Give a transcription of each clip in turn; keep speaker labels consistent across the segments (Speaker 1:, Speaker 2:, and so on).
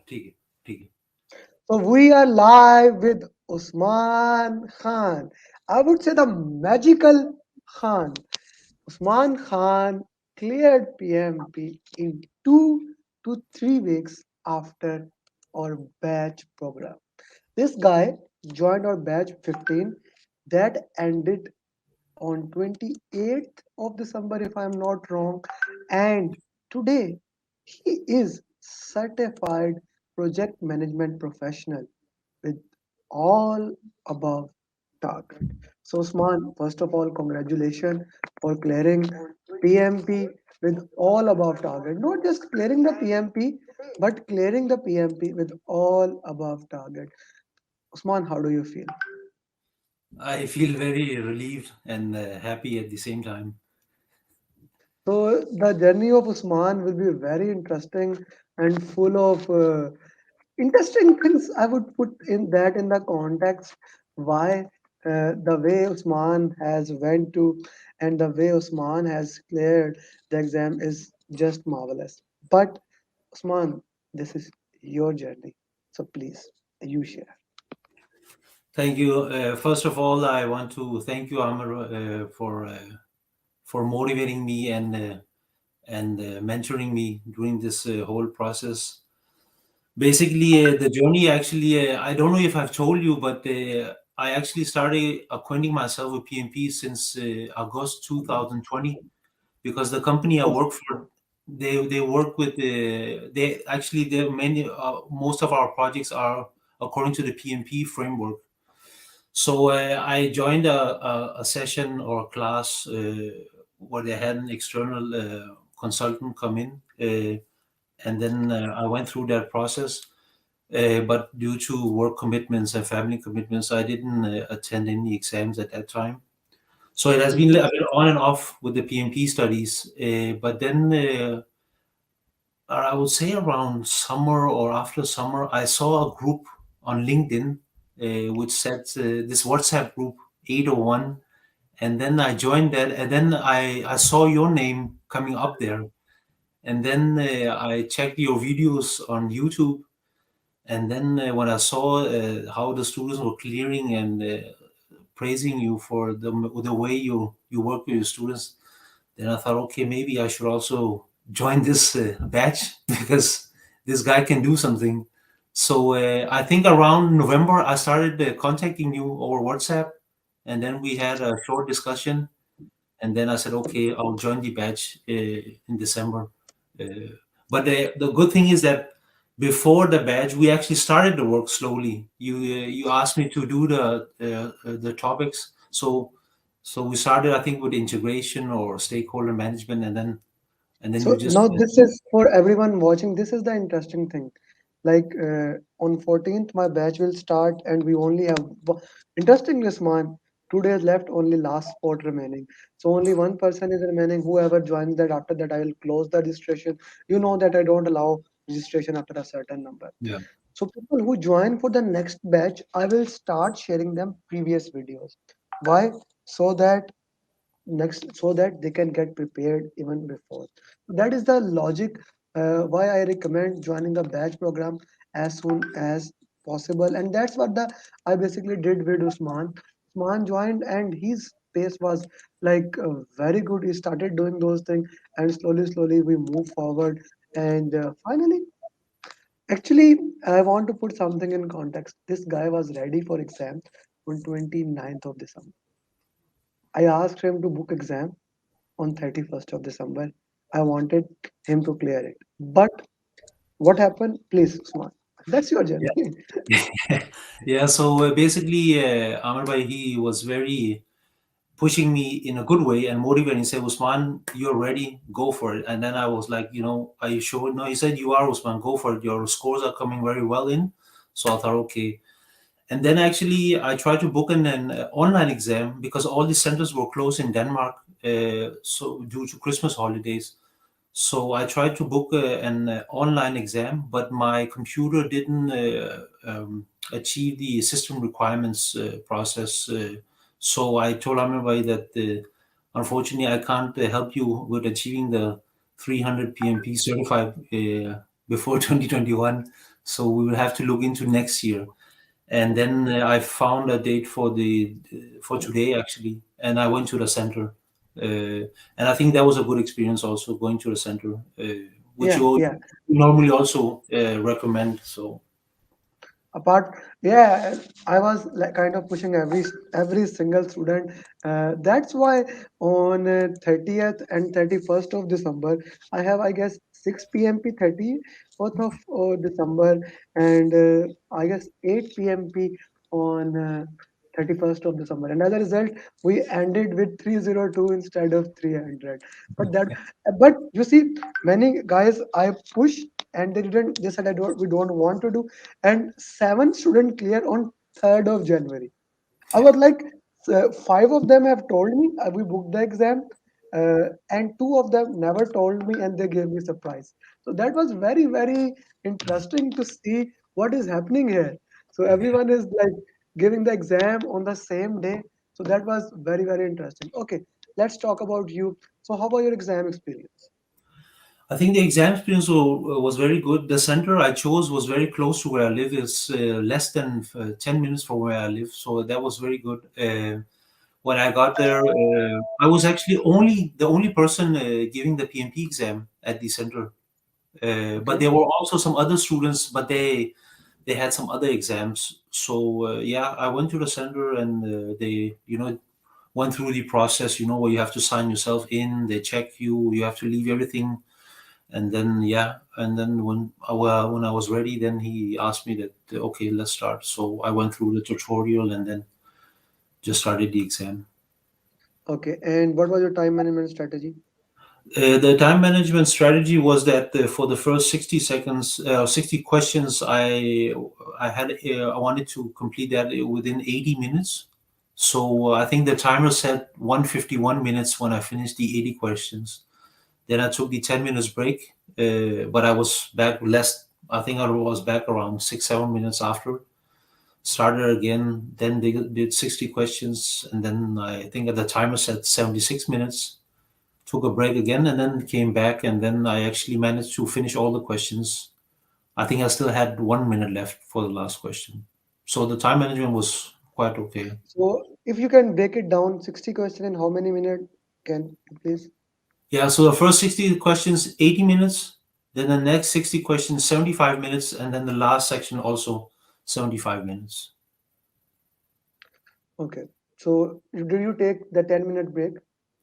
Speaker 1: ठीक है, ठीक है.
Speaker 2: So we are live with Usman Khan. I would say the magical Khan. Usman Khan cleared PMP in 2 to 3 weeks after our batch program. This guy joined our batch 15 that ended on 28th of December, if I'm not wrong. And today, he is certified project management professional with all above target. So, Usman, first of all, congratulations for clearing PMP with all above target. Not just clearing the PMP, but clearing the PMP with all above target. Usman, how do you feel?
Speaker 1: I feel very relieved and happy at the same time.
Speaker 2: So the journey of Usman will be very interesting and full of interesting things. I would put in that in the context why the way Usman has went to and the way Usman has cleared the exam is just marvelous. But Usman, this is your journey, so please you share.
Speaker 1: Thank you. First of all, I want to thank you, Amar, for motivating me and mentoring me during this whole process. Basically, the journey actually, I don't know if I've told you, but I actually started acquainting myself with PMP since August 2020 because the company I
Speaker 2: Oh,
Speaker 1: work for, they work with they actually they many most of our projects are according to the PMP framework. So I joined a session or class where they had an external consultant come in, and then I went through that process. But due to work commitments and family commitments, I didn't attend any exams at that time. So it has been a bit on and off with the PMP studies. But then I would say around summer or after summer, I saw a group on LinkedIn which said this WhatsApp group 801, and then I joined that, and then I saw your name coming up there, and then I checked your videos on YouTube, and then when I saw how the students were clearing and praising you for the way you work with your students, then I thought, okay, maybe I should also join this batch because this guy can do something. So I think around November I started contacting you over WhatsApp, and then we had a short discussion, and then I said, okay, I'll join the batch in December. Uh, but the good thing is that before the batch, we actually started the work slowly. You asked me to do the topics, so we started, I think, with integration or stakeholder management, and then you
Speaker 2: so
Speaker 1: just
Speaker 2: now this is for everyone watching. This is the interesting thing. Like on 14th, my batch will start, and we only have interestingly, Usman, 2 days left. Only last spot remaining. So only one person is remaining. Whoever joins that after that, I will close the registration. You know that I don't allow registration after a certain number.
Speaker 1: yeah.
Speaker 2: So people who join for the next batch, I will start sharing them previous videos. Why? So that next so that they can get prepared even before. That is the logic why I recommend joining the batch program as soon as possible, and that's what the I basically did with Usman. Usman joined and his pace was like very good. He started doing those things, and slowly we move forward, and finally, actually, I want to put something in context. This guy was ready for exam on 29th of December. I asked him to book exam on 31st of December. I wanted him to clear it. But what happened? Please, Usman. That's your journey.
Speaker 1: Yeah, so basically, Amar Bhai, he was very pushing me in a good way and motivating. Say, Usman, you're ready, go for it. And then I was like, are you sure? No, he said, you are, Usman, go for it. Your scores are coming very well in. So I thought, okay. And then actually, I tried to book an online exam because all the centers were closed in Denmark, so due to Christmas holidays. So I tried to book an online exam, but my computer didn't achieve the system requirements process. So I told Amirbai that unfortunately I can't help you with achieving the 300 PMP certified before 2021. So we will have to look into next year. And then I found a date for today actually, and I went to the center, and I think that was a good experience also going to the center, which
Speaker 2: Yeah,
Speaker 1: you
Speaker 2: yeah.
Speaker 1: normally also recommend. So
Speaker 2: Apart, yeah, I was like kind of pushing every single student. That's why on 30th and 31st of December, I have, I guess, 6 PMP, 30th of December, and I guess 8 PMP on 31st of December. And as a result, we ended with 302 instead of 300. But that, but you see, many guys I pushed and they said, we don't want to do, and seven students clear on 3rd of January. I was like, five of them have told me we booked the exam, and two of them never told me, and they gave me surprise. So that was very very interesting to see what is happening here. So everyone is like giving the exam on the same day. So that was very very interesting. Okay, let's talk about you. So how about your exam experience?
Speaker 1: I think the exam experience was very good. The center I chose was very close to where I live. It's less than 10 minutes from where I live, so that was very good. When I got there, I was actually only the only person giving the PMP exam at the center. But
Speaker 2: Okay.
Speaker 1: there were also some other students, but they had some other exams. So yeah, I went to the center and they went through the process. Where you have to sign yourself in. They check you. You have to leave everything, and then yeah, and then when I was ready, then he asked me that okay, let's start. So I went through the tutorial and then just started the exam.
Speaker 2: Okay. And what was your time management strategy?
Speaker 1: The time management strategy was that for the first 60 seconds, 60 questions, I wanted to complete that within 80 minutes. So I think the timer said 151 minutes when I finished the 80 questions. Then I took the 10 minutes break, but I was back less. I think I was back around 6, 7 minutes after. Started again. Then they did 60 questions, and then I think at the timer said 76 minutes, took a break again, and then came back, and then I actually managed to finish all the questions. I think I still had 1 minute left for the last question. So the time management was quite okay.
Speaker 2: So if you can break it down, 60 question in how many minutes can you please?
Speaker 1: Yeah, so the first 60 questions, 80 minutes, then the next 60 questions, 75 minutes, and then the last section also 75 minutes.
Speaker 2: Okay. So do you take the 10-minute break?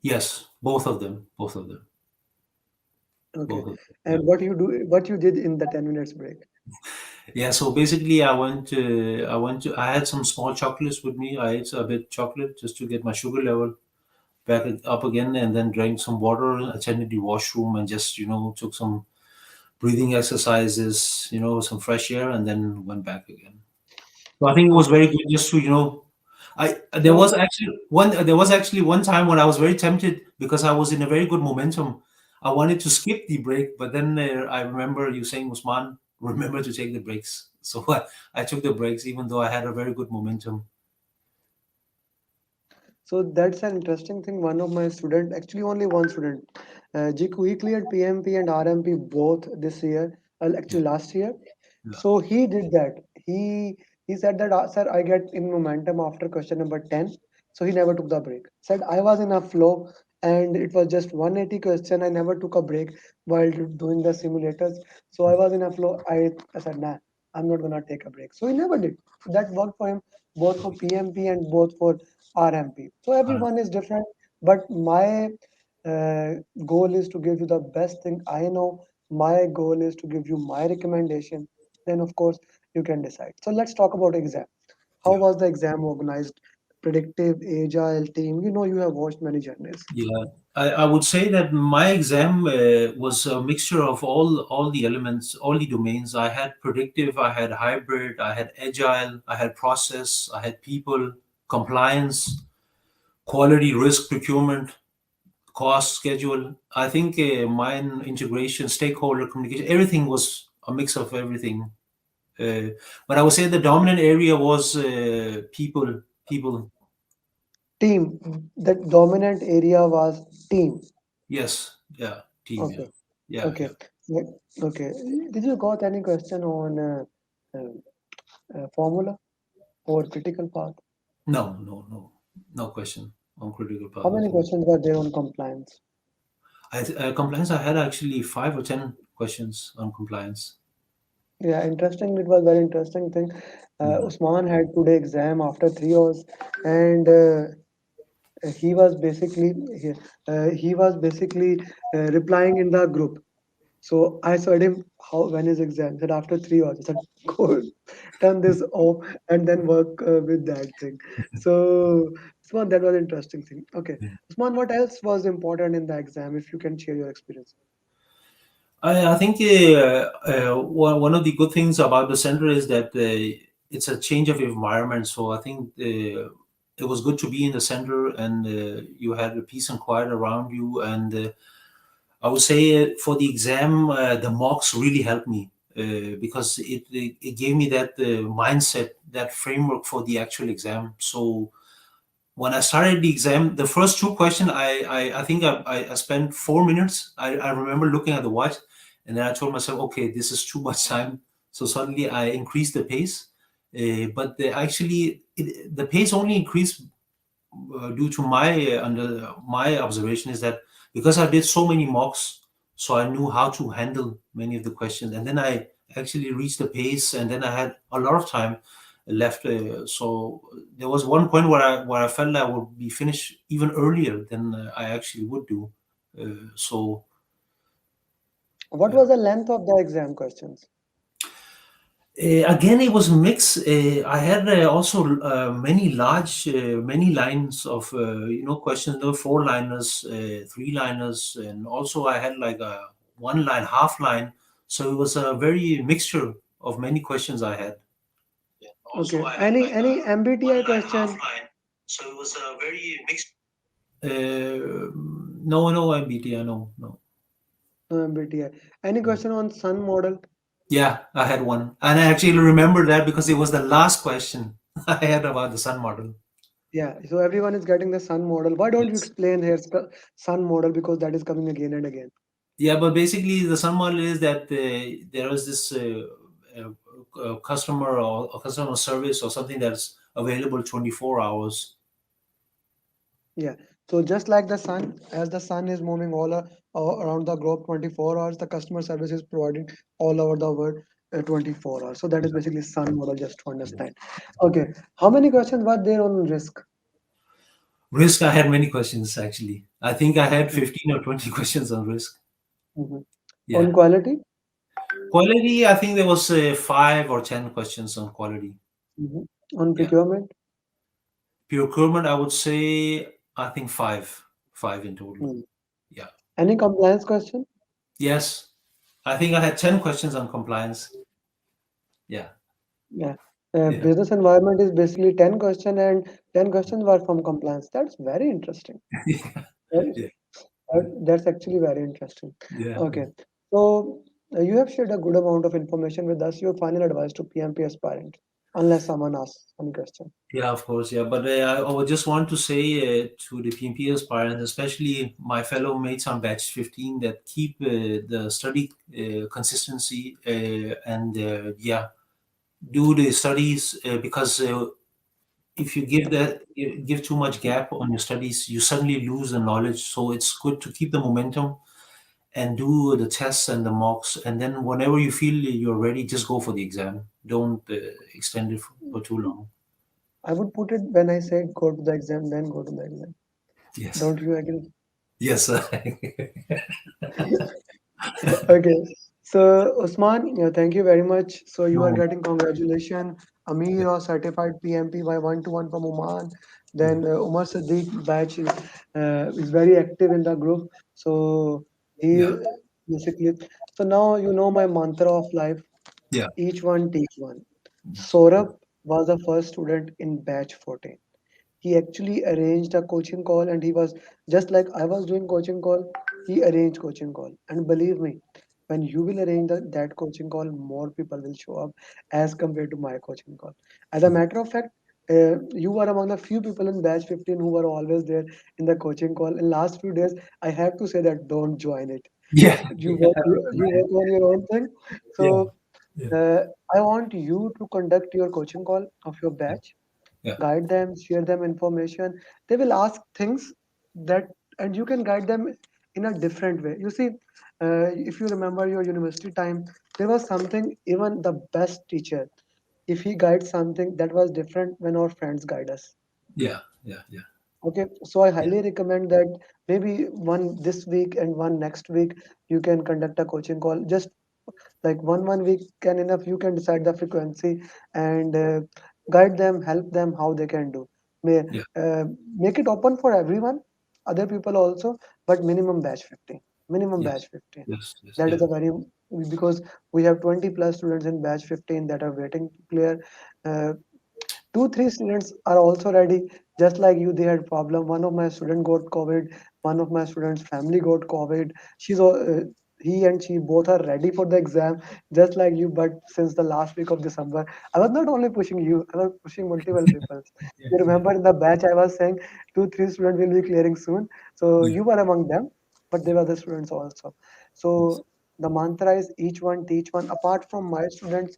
Speaker 1: Yes, both of them, both of them,
Speaker 2: Okay.
Speaker 1: both of them. Yeah.
Speaker 2: And what you did in the 10 minutes break?
Speaker 1: Yeah, so basically I had some small chocolates with me. I ate a bit chocolate just to get my sugar level back up again, and then drank some water, attended the washroom, and just took some breathing exercises, some fresh air, and then went back again. So I think it was
Speaker 2: Okay.
Speaker 1: very good just to I
Speaker 2: So
Speaker 1: there was actually one time when I was very tempted because I was in a very good momentum. I wanted to skip the break, but then I remember you saying, Usman, remember to take the breaks. So I took the breaks even though I had a very good momentum.
Speaker 2: so that's an interesting thing. One of my student, actually only one student, he cleared PMP and RMP both this year.
Speaker 1: Yeah,
Speaker 2: Actually last year.
Speaker 1: yeah.
Speaker 2: So he did that. He said that sir, I get in momentum after question number 10. So he never took the break. Said I was in a flow and it was just 180 question. I never took a break while doing the simulators. So I was in a flow. I said nah, I'm not gonna take a break. So he never did. So that worked for him both for PMP and both for RMP. So everyone is different. But my uh, goal is to give you the best thing I know. My goal is to give you my recommendation. Then of course you can decide. So let's talk about exam. How
Speaker 1: Yeah.
Speaker 2: was the exam organized? Predictive, agile team. You know you have watched many journeys.
Speaker 1: Yeah, I would say that my exam was a mixture of all the elements, all the domains. I had predictive, I had hybrid, I had agile, I had process, I had people, compliance, quality, risk, procurement, cost, schedule. I think mine integration, stakeholder communication, everything was a mix of everything. Uh, but I would say the dominant area was people, people.
Speaker 2: Team. The dominant area was team.
Speaker 1: Yes, yeah, team, yeah,
Speaker 2: Okay.
Speaker 1: yeah,
Speaker 2: Okay.
Speaker 1: yeah.
Speaker 2: Yeah, okay. Did you got any question on formula or critical path?
Speaker 1: No, no, no, no question on critical
Speaker 2: How
Speaker 1: path.
Speaker 2: many questions were there on compliance?
Speaker 1: Compliance, I had actually 5 or 10 questions on compliance.
Speaker 2: Yeah, interesting. It was very interesting thing.
Speaker 1: Mm.
Speaker 2: Usman had today exam after 3 hours, and he was basically he, he was basically replying in the group. So I said him how when his exam. He said after 3 hours. I said go turn this off and then work with that thing. So Usman, that was interesting thing. Okay, Usman, what else was important in the exam? If you can share your experience.
Speaker 1: I think one of the good things about the center is that it's a change of environment. So I think it was good to be in the center, and you had the peace and quiet around you. And I would say for the exam, the mocks really helped me because it gave me that mindset, that framework for the actual exam. So when I started the exam, the first two questions, I think I spent 4 minutes. I remember looking at the watch, and then I told myself, okay, this is too much time. So suddenly I increased the pace. But the pace only increased due to my under my observation is that because I did so many mocks, so I knew how to handle many of the questions, and then I actually reached the pace, and then I had a lot of time left. So there was one point where I felt I would be finished even earlier than I actually would do. So
Speaker 2: What
Speaker 1: yeah.
Speaker 2: was the length of the exam questions?
Speaker 1: Again, it was mixed. I had also many lines of questions. There were four liners, three liners, and also I had like a one line, half line. So it was a very mixture of many questions I had. Also,
Speaker 2: Okay,
Speaker 1: I had like
Speaker 2: any
Speaker 1: a one
Speaker 2: MBTI
Speaker 1: line, half
Speaker 2: question?
Speaker 1: line. So it was a very mixed. No, no MBTI, no, no.
Speaker 2: No MBTI. Any question on Sun model?
Speaker 1: Yeah, I had one, and I actually remember that because it was the last question I had about the sun model.
Speaker 2: Yeah, so everyone is getting the Sun model. Why don't you
Speaker 1: Yes.
Speaker 2: explain here Sun model because that is coming again and again.
Speaker 1: Yeah, but basically the sun model is that there is this customer or a customer service or something that's available 24 hours.
Speaker 2: Yeah. So just like the sun, as the sun is moving all around the globe 24 hours, the customer service is providing all over the world 24 hours. So that is
Speaker 1: Yeah.
Speaker 2: basically sun model, just to
Speaker 1: Yeah.
Speaker 2: understand. Okay. How many questions were there on risk?
Speaker 1: Risk, I had many questions actually. I think I had
Speaker 2: Mm,
Speaker 1: 15 or 20 questions on risk.
Speaker 2: mhm. On
Speaker 1: Yeah.
Speaker 2: quality?
Speaker 1: Quality, I think there was 5 or 10 questions on quality.
Speaker 2: Mhm. On
Speaker 1: Yeah.
Speaker 2: procurement?
Speaker 1: Procurement, I would say, I think five in total.
Speaker 2: Mm.
Speaker 1: Yeah.
Speaker 2: Any compliance question?
Speaker 1: Yes. I think I had 10 questions on compliance. Yeah.
Speaker 2: Yeah.
Speaker 1: Yeah.
Speaker 2: Business environment is basically 10 question and 10 questions were from compliance. That's very interesting.
Speaker 1: Yeah.
Speaker 2: Very,
Speaker 1: Yeah.
Speaker 2: that's actually very interesting.
Speaker 1: Yeah.
Speaker 2: Okay. So you have shared a good amount of information with us. Your final advice to PMP aspirant, unless someone asks any question.
Speaker 1: Yeah, of course, yeah. But I would just want to say to the PMP aspirants, especially my fellow mates on batch 15, that keep the study consistency and yeah, do the studies because if you give too much gap on your studies, you suddenly lose the knowledge. So it's good to keep the momentum and do the tests and the mocks, and then whenever you feel you're ready, just go for the exam. Don't extend it for too long.
Speaker 2: I would put it when I say go to the exam, then go to the exam.
Speaker 1: Yes.
Speaker 2: Don't you agree?
Speaker 1: Yes.
Speaker 2: Okay. So Usman, yeah, thank you very much. So you are
Speaker 1: No.
Speaker 2: getting congratulations.
Speaker 1: Yeah.
Speaker 2: Amir or certified PMP by 1 to 1 from Oman.
Speaker 1: Yeah.
Speaker 2: Then Umar Sadiq batch is very active in the group. So he
Speaker 1: Yeah.
Speaker 2: basically. So now you know my mantra of life.
Speaker 1: Yeah.
Speaker 2: Each one teach one. Saurabh was the first student in batch 14. He actually arranged a coaching call, and he was just like I was doing coaching call. He arranged coaching call, and believe me, when you will arrange that coaching call, more people will show up as compared to my coaching call. As a matter of fact, you were among the few people in batch 15 who were always there in the coaching call. In last few days, I have to say that don't join it.
Speaker 1: Yeah.
Speaker 2: You work on your own thing.
Speaker 1: Yeah.
Speaker 2: So
Speaker 1: Yeah.
Speaker 2: I want you to conduct your coaching call of your batch,
Speaker 1: Yeah.
Speaker 2: guide them, share them information. They will ask things that, and you can guide them in a different way. You see, if you remember your university time, there was something, even the best teacher, if he guides something that was different when our friends guide us.
Speaker 1: Yeah. Yeah. Yeah.
Speaker 2: Okay, so I
Speaker 1: Yeah.
Speaker 2: highly recommend that maybe one this week and one next week you can conduct a coaching call. Just like one week can enough. You can decide the frequency and guide them, help them how they can do. May
Speaker 1: Yeah.
Speaker 2: uh, make it open for everyone, other people also, but minimum batch 15. Minimum
Speaker 1: Yes.
Speaker 2: batch 15.
Speaker 1: Yes. Yes.
Speaker 2: That
Speaker 1: Yeah.
Speaker 2: is a very, because we have 20 plus students in batch 15 that are waiting to clear. Uh, 2 3 students are also ready, just like you. They had problem. One of my student got covid, one of my students family got covid. He and she both are ready for the exam, just like you. But since the last week of December, I was not only pushing you, I was pushing multiple people.
Speaker 1: Yeah.
Speaker 2: You
Speaker 1: Yeah.
Speaker 2: remember in the batch I was saying 2 3 students will be clearing soon, so
Speaker 1: Yeah.
Speaker 2: you were among them, but
Speaker 1: Yeah.
Speaker 2: there were the students also. So
Speaker 1: Yes.
Speaker 2: the mantra is each one teach one. Apart from my students,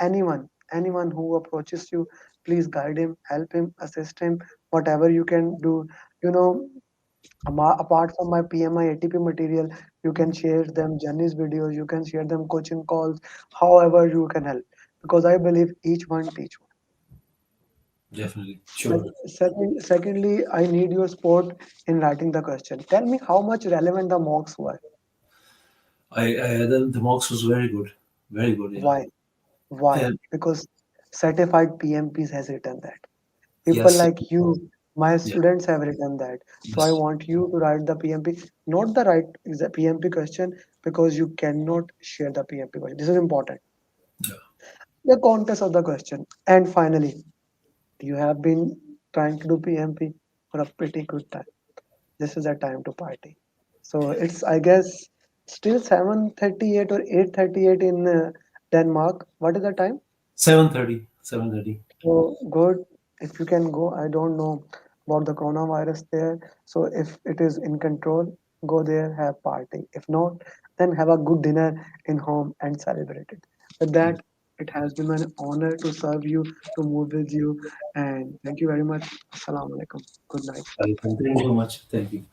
Speaker 2: anyone who approaches you, please guide him, help him, assist him, whatever you can do. You know, apart from my PMI ATP material, you can share them Jenny's videos, you can share them coaching calls, however you can help, because I believe each one teach
Speaker 1: Definitely.
Speaker 2: one.
Speaker 1: Sure.
Speaker 2: Secondly, I need your support in writing the question. Tell me how much relevant the mocks were.
Speaker 1: The mocks was very good. Very good. Yeah.
Speaker 2: Why? Why?
Speaker 1: And
Speaker 2: Because certified PMPs has written that. People
Speaker 1: yes.
Speaker 2: like you, my
Speaker 1: Yeah.
Speaker 2: students have written that. So I
Speaker 1: Yes.
Speaker 2: want you to write the PMP, not the right is the PMP question, because you cannot share the PMP question. This is important.
Speaker 1: Yeah.
Speaker 2: The context of the question. And finally, you have been trying to do PMP for a pretty good time. This is a time to party. So it's, I guess, still 7:38 or 8:38 in Denmark. What is the time?
Speaker 1: 7:30. 7:30.
Speaker 2: So good, if you can go. I don't know about the coronavirus there. So if it is in control, go there, have party. If not, then have a good dinner in home and celebrate it. With that, it has been an honor to serve you, to move with you, and thank you very much. Assalamu alaikum. Good night.
Speaker 1: Thank you so much. Thank you.